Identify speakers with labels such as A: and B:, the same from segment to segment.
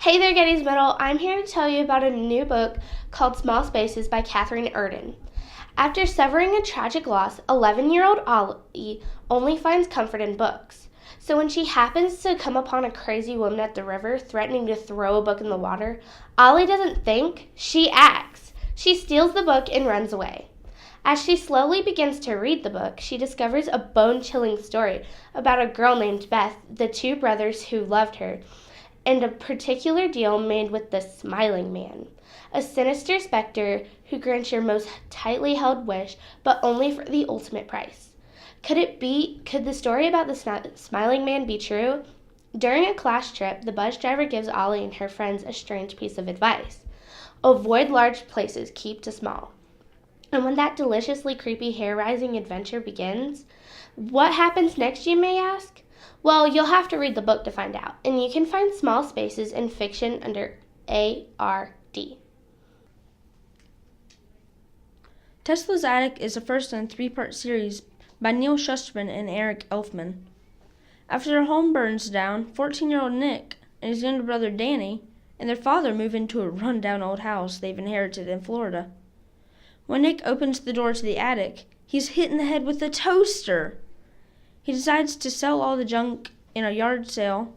A: Hey there, Getty's Middle. I'm here to tell you about a new book called Small Spaces by Katherine Erden. After suffering a tragic loss, 11-year-old Ollie only finds comfort in books. So when she happens to come upon a crazy woman at the river threatening to throw a book in the water, Ollie doesn't think, she acts. She steals the book and runs away. As she slowly begins to read the book, she discovers a bone-chilling story about a girl named Beth, the two brothers who loved her, and a particular deal made with the Smiling Man, a sinister specter who grants your most tightly held wish, but only for the ultimate price. Could the story about the Smiling Man be true? During a class trip, the bus driver gives Ollie and her friends a strange piece of advice. Avoid large places, keep to small. And when that deliciously creepy hair-raising adventure begins, what happens next, you may ask? Well, you'll have to read the book to find out, and you can find Small Spaces in fiction under ARD.
B: Tesla's Attic is the first in a three-part series by Neil Shusterman and Eric Elfman. After their home burns down, 14-year-old Nick and his younger brother Danny and their father move into a run-down old house they've inherited in Florida. When Nick opens the door to the attic, he's hit in the head with a toaster. He decides to sell all the junk in a yard sale,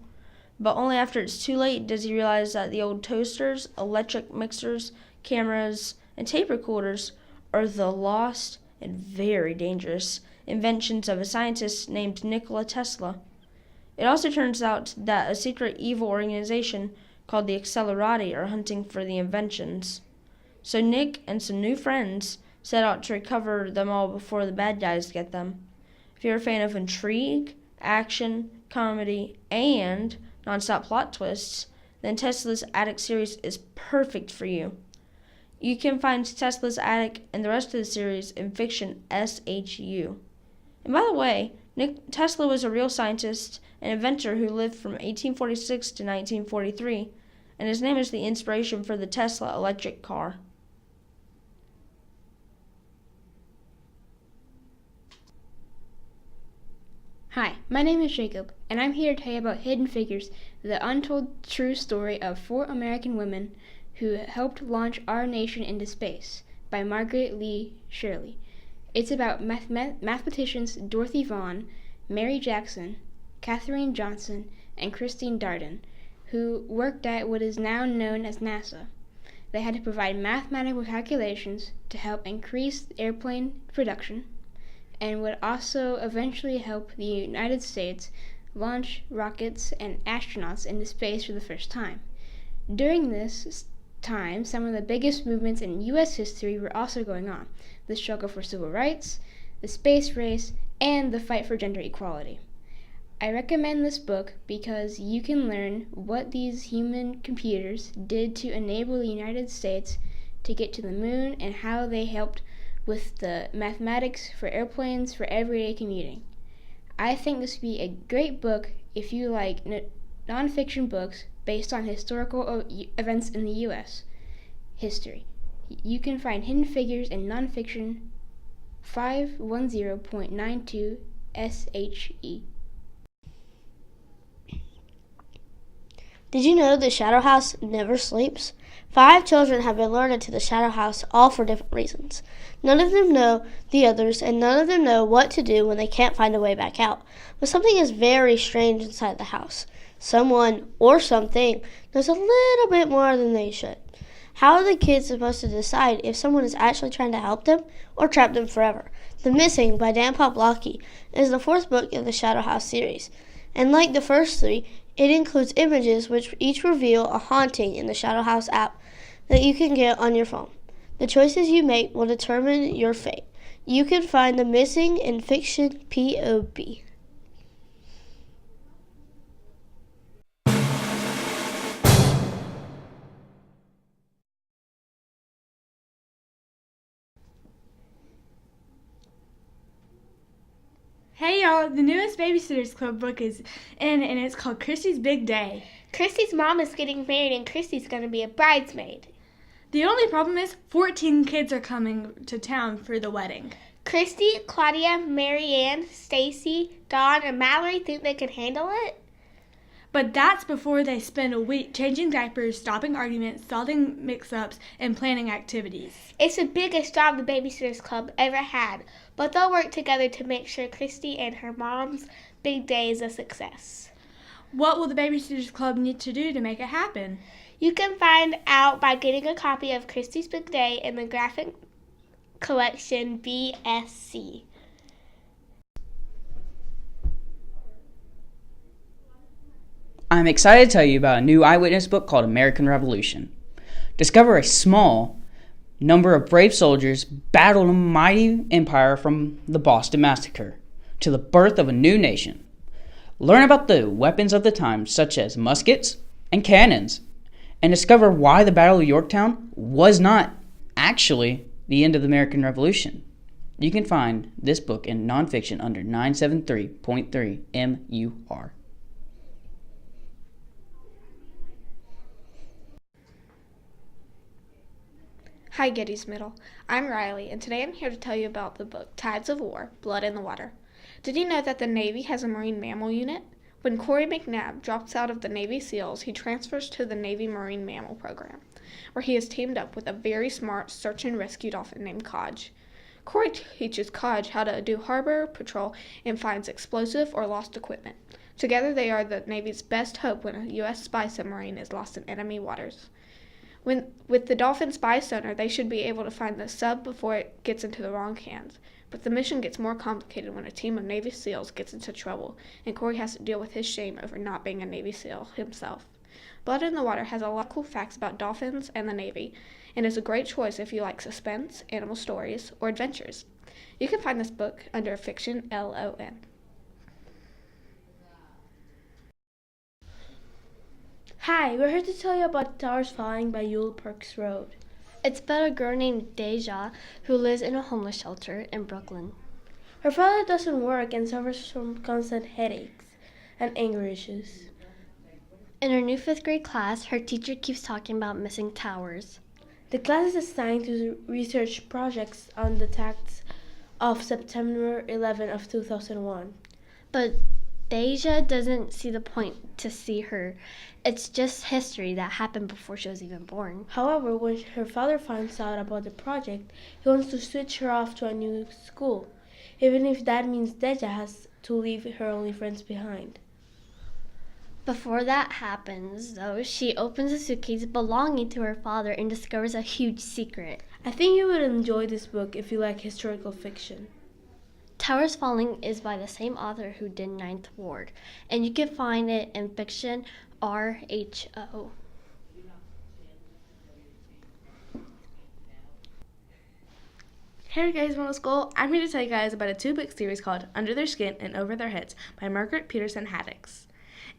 B: but only after it's too late does he realize that the old toasters, electric mixers, cameras, and tape recorders are the lost and very dangerous inventions of a scientist named Nikola Tesla. It also turns out that a secret evil organization called the Accelerati are hunting for the inventions. So Nick and some new friends set out to recover them all before the bad guys get them. If you're a fan of intrigue, action, comedy, and non-stop plot twists, then Tesla's Attic series is perfect for you. You can find Tesla's Attic and the rest of the series in fiction SHU. And by the way, Tesla was a real scientist and inventor who lived from 1846 to 1943, and his name is the inspiration for the Tesla electric car.
C: Hi, my name is Jacob, and I'm here to tell you about Hidden Figures, the untold true story of 4 American women who helped launch our nation into space, by Margaret Lee Shirley. It's about mathematicians Dorothy Vaughan, Mary Jackson, Katherine Johnson, and Christine Darden, who worked at what is now known as NASA. They had to provide mathematical calculations to help increase airplane production, and would also eventually help the United States launch rockets and astronauts into space for the first time. During this time, some of the biggest movements in U.S. history were also going on: the struggle for civil rights, the space race, and the fight for gender equality. I recommend this book because you can learn what these human computers did to enable the United States to get to the moon and how they helped with the mathematics for airplanes for everyday commuting. I think this would be a great book if you like nonfiction books based on historical events in the U.S. history. You can find Hidden Figures in Nonfiction 510.92 SHE.
D: Did you know the Shadow House never sleeps? 5 children have been lured into the Shadow House, all for different reasons. None of them know the others, and none of them know what to do when they can't find a way back out. But something is very strange inside the house. Someone, or something, knows a little bit more than they should. How are the kids supposed to decide if someone is actually trying to help them or trap them forever? The Missing by Dan Pawlowski is the 4th book in the Shadow House series. And like the first 3, it includes images which each reveal a haunting in the Shadow House app that you can get on your phone. The choices you make will determine your fate. You can find The Missing in Fiction POB.
E: Hey y'all, the newest Babysitters Club book is in, and it's called Kristy's Big Day.
A: Kristy's mom is getting married, and Kristy's going to be a bridesmaid.
E: The only problem is 14 kids are coming to town for the wedding.
A: Kristy, Claudia, Marianne, Stacy, Dawn, and Mallory think they can handle it?
E: But that's before they spend a week changing diapers, stopping arguments, solving mix-ups, and planning activities.
A: It's the biggest job the Babysitters Club ever had, but they'll work together to make sure Kristy and her mom's big day is a success.
E: What will the Babysitters Club need to do to make it happen?
A: You can find out by getting a copy of Kristy's Big Day in the graphic collection BSC.
F: I'm excited to tell you about a new Eyewitness book called American Revolution. Discover a small number of brave soldiers battled a mighty empire from the Boston Massacre to the birth of a new nation. Learn about the weapons of the time, such as muskets and cannons, and discover why the Battle of Yorktown was not actually the end of the American Revolution. You can find this book in nonfiction under 973.3 MUR.
G: Hi, Geddes Middle. I'm Riley, and today I'm here to tell you about the book Tides of War, Blood in the Water. Did you know that the Navy has a Marine Mammal Unit? When Corey McNabb drops out of the Navy SEALs, he transfers to the Navy Marine Mammal Program, where he is teamed up with a very smart search and rescue dolphin named Kodge. Corey teaches Kodge how to do harbor patrol and finds explosive or lost equipment. Together they are the Navy's best hope when a U.S. spy submarine is lost in enemy waters. With the Dolphin spy sonar, they should be able to find the sub before it gets into the wrong hands. But the mission gets more complicated when a team of Navy SEALs gets into trouble, and Corey has to deal with his shame over not being a Navy SEAL himself. Blood in the Water has a lot of cool facts about dolphins and the Navy, and is a great choice if you like suspense, animal stories, or adventures. You can find this book under Fiction LON.
B: Hi, we're here to tell you about Towers Falling by Yule Parks Road.
D: It's about a girl named Deja who lives in a homeless shelter in Brooklyn.
B: Her father doesn't work and suffers from constant headaches and anger issues.
D: In her new 5th grade class, her teacher keeps talking about missing towers.
B: The class is assigned to research projects on the attacks of September 11 of 2001.
D: But Deja doesn't see the point to see her. It's just history that happened before she was even born.
B: However, when her father finds out about the project, he wants to switch her off to a new school, even if that means Deja has to leave her only friends behind.
D: Before that happens, though, she opens a suitcase belonging to her father and discovers a huge secret.
B: I think you would enjoy this book if you like historical fiction.
D: Towers Falling is by the same author who did Ninth Ward, and you can find it in Fiction RHO.
H: Hey guys, Middle School. I'm here to tell you guys about a 2-book series called Under Their Skin and Over Their Heads by Margaret Peterson Haddix.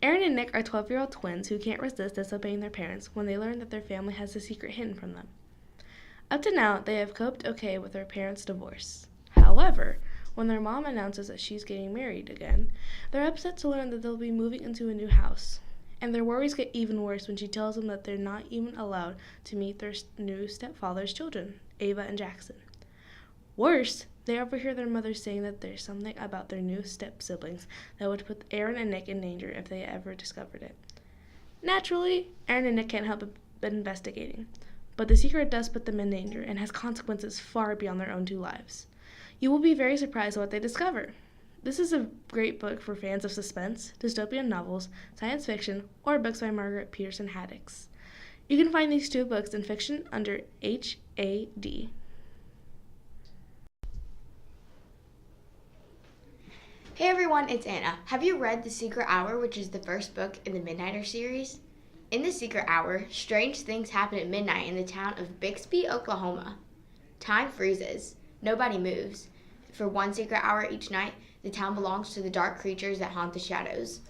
H: Aaron and Nick are 12-year-old twins who can't resist disobeying their parents when they learn that their family has a secret hidden from them. Up to now, they have coped okay with their parents' divorce. However, when their mom announces that she's getting married again, they're upset to learn that they'll be moving into a new house. And their worries get even worse when she tells them that they're not even allowed to meet their new stepfather's children, Ava and Jackson. Worse, they overhear their mother saying that there's something about their new step-siblings that would put Aaron and Nick in danger if they ever discovered it. Naturally, Aaron and Nick can't help but investigating, but the secret does put them in danger and has consequences far beyond their own 2 lives. You will be very surprised at what they discover. This is a great book for fans of suspense, dystopian novels, science fiction, or books by Margaret Peterson Haddix. You can find these 2 books in Fiction under HAD.
I: Hey everyone, it's Anna. Have you read The Secret Hour, which is the first book in the Midnighter series? In The Secret Hour, strange things happen at midnight in the town of Bixby, Oklahoma. Time freezes. Nobody moves. For 1 secret hour each night, the town belongs to the dark creatures that haunt the shadows.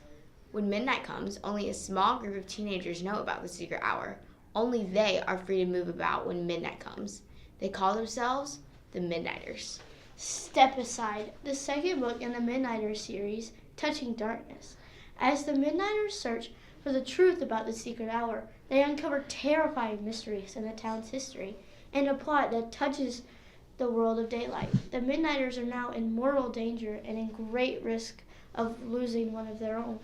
I: When midnight comes, only a small group of teenagers know about the secret hour. Only they are free to move about when midnight comes. They call themselves the Midnighters.
D: Step Aside, the 2nd book in the Midnighter series, Touching Darkness. As the Midnighters search for the truth about the secret hour, they uncover terrifying mysteries in the town's history and a plot that touches the world of daylight. The Midnighters are now in mortal danger and in great risk of losing one of their own.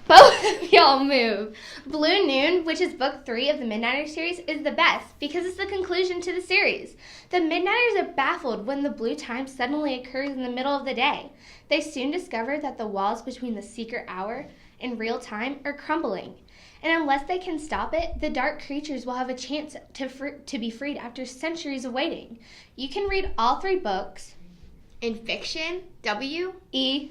A: Both of y'all move. Blue Noon, which is book 3 of the Midnighter series, is the best because it's the conclusion to the series. The Midnighters are baffled when the blue time suddenly occurs in the middle of the day. They soon discover that the walls between the secret hour and real time are crumbling. And unless they can stop it, the dark creatures will have a chance to be freed after centuries of waiting. You can read all 3 books
I: In fiction, WES.